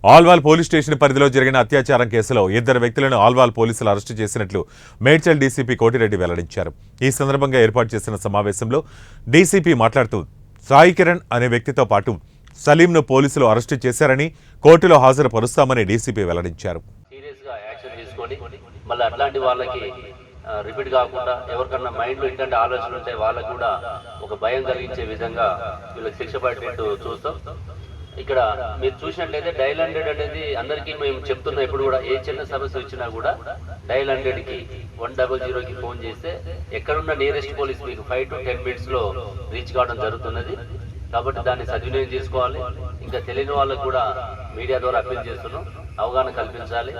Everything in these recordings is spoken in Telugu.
ఆల్వాల్ పోలీస్ స్టేషన్ పరిధిలో జరిగిన అత్యాచారం కేసులో ఇద్దరు వ్యక్తులను ఆల్వాల్ పోలీసులు అరెస్టు చేసినట్లు మేడ్చల్ డీసీపీ కోటిరెడ్డి వెల్లడించారు. ఈ సందర్భంగా ఏర్పాటు చేసిన సమావేశంలో డీసీపీ మాట్లాడుతూ సాయి కిరణ్ అనే వ్యక్తితో పాటు సలీంను పోలీసులు అరెస్టు చేశారని కోర్టులో హాజరుపరుస్తామని డీసీపీ వెల్లడించారు. రిపీట్ కాకుండా ఎవరికన్నా మైండ్లో ఇట్లాంటి ఆలోచనలు ఉంటే వాళ్ళకు కూడా ఒక భయం కలిగించే విధంగా వీళ్ళకి శిక్ష పడేటట్టు చూస్తాం. ఇక్కడ మీరు చూసినట్లయితే డైల్ 100 అనేది అందరికీ మేము చెప్తున్నా, ఇప్పుడు కూడా ఏ చిన్న సమస్య వచ్చినా కూడా డైల్ 100కి 100కి ఫోన్ చేస్తే ఎక్కడున్న నియరెస్ట్ పోలీస్ మీకు 5 to 10 minutes రీచ్ కావడం జరుగుతున్నది. కాబట్టి దాన్ని సద్వినియోగం చేసుకోవాలి. ఇంకా తెలియని వాళ్ళకు కూడా మీడియా ద్వారా అప్పీల్ చేస్తున్నాం, అవగాహన కల్పించాలి.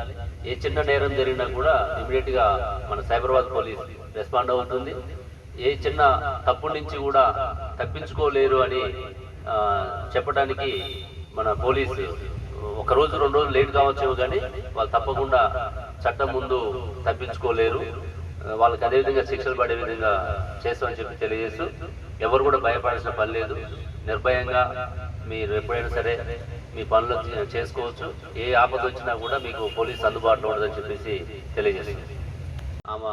ఏ చిన్న నేరం జరిగినా కూడా ఇమీడియట్ గా మన సైబరాబాద్ పోలీస్ రెస్పాండ్ అవుతుంది. ఏ చిన్న తప్పు నుంచి కూడా తప్పించుకోలేరు అని చెప్పడానికి మన పోలీసు ఒక రోజు 2 రోజులు లేట్ కావచ్చేమో కానీ వాళ్ళు తప్పకుండా చట్టం ముందు తప్పించుకోలేరు. వాళ్ళకి అదేవిధంగా శిక్షలు పడే విధంగా చేస్తామని చెప్పి తెలియజేస్తూ ఎవరు కూడా భయపడాల్సిన పని లేదు. నిర్భయంగా మీరు ఎప్పుడైనా సరే మీ పనులు చేసుకోవచ్చు. ఏ ఆపద వచ్చినా కూడా మీకు పోలీసు అందుబాటులో ఉండదని చెప్పేసి తెలియజేస్తుంది. ఆమె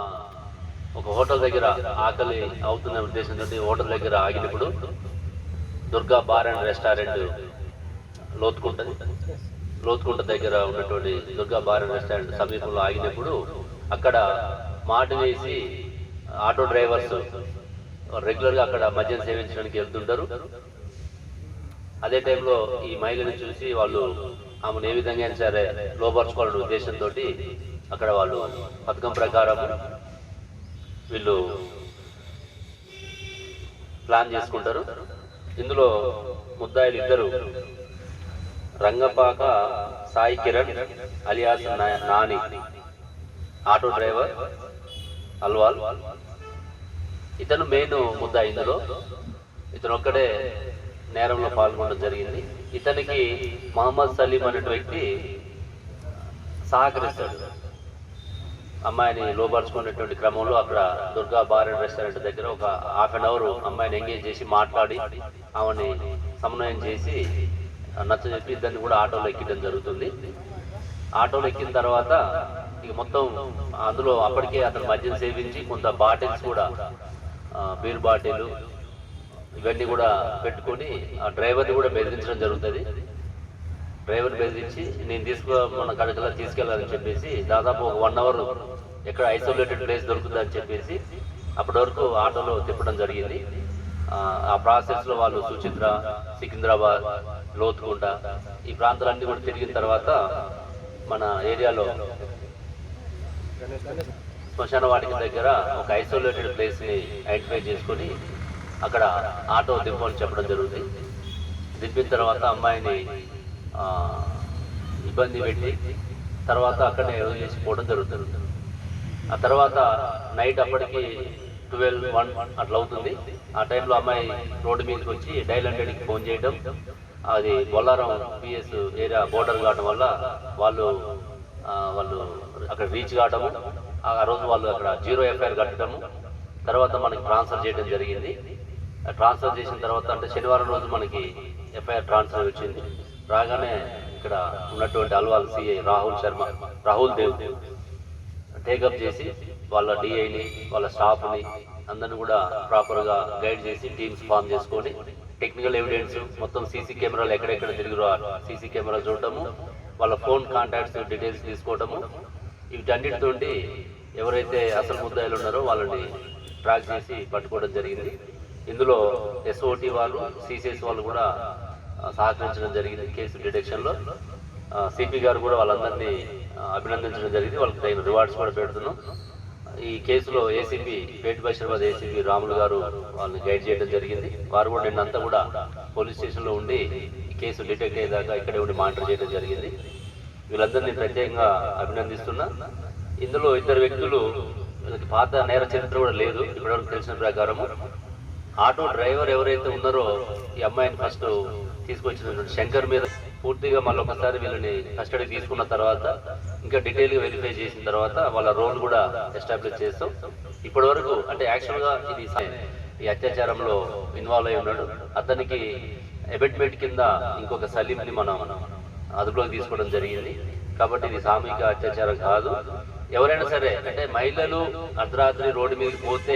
ఒక హోటల్ దగ్గర ఆకలి అవుతున్న ఉద్దేశంతో హోటల్ దగ్గర ఆగినప్పుడు Durga bar and restaurant Lothukunta దగ్గర ఉన్నటువంటి దుర్గా బార్ అండ్ రెస్టారెంట్ సమీపంలో ఆగినప్పుడు అక్కడ మాట వేసి ఆటో డ్రైవర్స్ రెగ్యులర్గా అక్కడ మద్యం సేవించడానికి వెళ్తుంటారు. అదే టైంలో ఈ మహిళని చూసి వాళ్ళు ఆమెను ఏ విధంగా సరే లోపరుచుకోవాలనే ఉద్దేశంతో అక్కడ వాళ్ళు పథకం ప్రకారం వీళ్ళు ప్లాన్ చేసుకుంటారు. ఇందులో ముద్దాయిలు ఇద్దరు Rangapaka Sai Kiran alias Nani, auto driver Alwal. ఇతను మెయిన్ ముద్దాయి. ఇందులో ఇతను ఒక్కడే నేరంలో పాల్గొనడం జరిగింది. ఇతనికి మహమ్మద్ సలీం అనే వ్యక్తి సహకరిస్తాడు. అమ్మాయిని లోపరుచుకునేటువంటి క్రమంలో అక్కడ దుర్గా బార్ అండ్ రెస్టారెంట్ దగ్గర ఒక ½ an hour అమ్మాయిని ఎంగేజ్ చేసి మాట్లాడి ఆమెని సమన్వయం చేసి నచ్చజెప్పి ఇద్దరిని కూడా ఆటోలో ఎక్కించడం జరుగుతుంది. ఆటోలో ఎక్కిన తర్వాత ఇక మొత్తం అందులో అప్పటికే అతను మద్యం సేవించి కొంత బాటిల్స్ కూడా బీర్ బాటిల్ ఇవన్నీ కూడా పెట్టుకొని ఆ డ్రైవర్ని కూడా బెదిరించడం జరుగుతుంది. డ్రైవర్ బెదిరించి నేను మన కడకలా తీసుకెళ్ళాలని చెప్పేసి దాదాపు ఒక 1 hour ఎక్కడ ఐసోలేటెడ్ ప్లేస్ దొరుకుతుందని చెప్పేసి అప్పటి వరకు ఆటోలో తిప్పడం జరిగింది. ఆ ప్రాసెస్లో వాళ్ళు సుచిత్ర, సికింద్రాబాద్, లోతుకుంట ఈ ప్రాంతాలన్నీ కూడా తిరిగిన తర్వాత మన ఏరియాలో శ్మశాన వాటిక దగ్గర ఒక ఐసోలేటెడ్ ప్లేస్ని ఐడెంటిఫై చేసుకొని అక్కడ ఆటో దింపని చెప్పడం జరుగుతుంది. దింపిన తర్వాత అమ్మాయిని ఇబ్బంది పెట్టి తర్వాత అక్కడనే వదిలేసిపోవడం జరుగుతుంది. ఆ తర్వాత నైట్ అప్పటికి 12-1 అట్లా అవుతుంది. ఆ టైంలో అమ్మాయి రోడ్డు మీదకి వచ్చి డైల్ 100కి ఫోన్ చేయడం, అది బొల్లారం పిఎస్ ఏరియా బోర్డర్ కావడం వల్ల వాళ్ళు అక్కడ రీచ్ కావడము, ఆ రోజు వాళ్ళు అక్కడ 0 FIR కట్టడము, తర్వాత మనకి ట్రాన్స్ఫర్ చేయడం జరిగింది. ట్రాన్స్ఫర్ చేసిన తర్వాత అంటే శనివారం రోజు మనకి FIR ట్రాన్స్ఫర్ వచ్చింది. రాగానే ఇక్కడ ఉన్నటువంటి అల్వాల్ సిఐ రాహుల్ దేవ్ టేకప్ చేసి వాళ్ళ డిఐని వాళ్ళ స్టాఫ్ని అందరిని కూడా ప్రాపర్గా గైడ్ చేసి టీమ్స్ ఫామ్ చేసుకొని టెక్నికల్ ఎవిడెన్స్ మొత్తం సీసీ కెమెరాలు ఎక్కడెక్కడ తిరిగిరో సీసీ కెమెరాలు చూడటము, వాళ్ళ ఫోన్ కాంటాక్ట్స్ డీటెయిల్స్ తీసుకోవటము, వీటన్నిటితో ఎవరైతే అసలు ముద్దాయిలు ఉన్నారో వాళ్ళని ట్రాక్ చేసి పట్టుకోవడం జరిగింది. ఇందులో SOT వాళ్ళు, CCS వాళ్ళు కూడా సహకరించడం జరిగింది. కేసు డిటెక్షన్లో సిపి గారు కూడా వాళ్ళందరినీ అభినందించడం జరిగింది. వాళ్ళకి తగిన రివార్డ్స్ కూడా పెడుతున్నాం. ఈ కేసులో ఏసీపీ పేట్ బషీరాబాద్ ఏసీపీ రాములు గారు వాళ్ళని గైడ్ చేయడం జరిగింది. వారు కూడా నిన్నంతా కూడా పోలీస్ స్టేషన్లో ఉండి ఈ కేసు డిటెక్ట్ అయ్యేదాకా ఇక్కడే ఉండి మానిటర్ చేయడం జరిగింది. వీళ్ళందరినీ ప్రత్యేకంగా అభినందిస్తున్నా. ఇందులో ఇద్దరు వ్యక్తులు వీళ్ళకి పాత నేర చరిత్ర కూడా లేదు. ఇప్పటివరకు తెలిసిన ప్రకారము ఆటో డ్రైవర్ ఎవరైతే ఉన్నారో ఈ అమ్మాయిని ఫస్ట్ తీసుకొచ్చినటువంటి శంకర్ మీద పూర్తిగా మళ్ళీ ఒకసారి వీళ్ళని కస్టడీ తీసుకున్న తర్వాత ఇంకా డీటెయిల్గా వెరిఫై చేసిన తర్వాత వాళ్ళ రోల్ కూడా ఎస్టాబ్లిష్ చేస్తాం. ఇప్పటి వరకు అంటే యాక్చువల్గా ఇది ఈ అత్యాచారంలో ఇన్వాల్వ్ అయి ఉన్నాడు. అతనికి అబెట్మెంట్ కింద ఇంకొక సలీంని మనం అదుపులోకి తీసుకోవడం జరిగింది. కాబట్టి ఇది సామూహిక అత్యాచారం కాదు. ఎవరైనా సరే అంటే మహిళలు అర్ధరాత్రి రోడ్డు మీదకి పోతే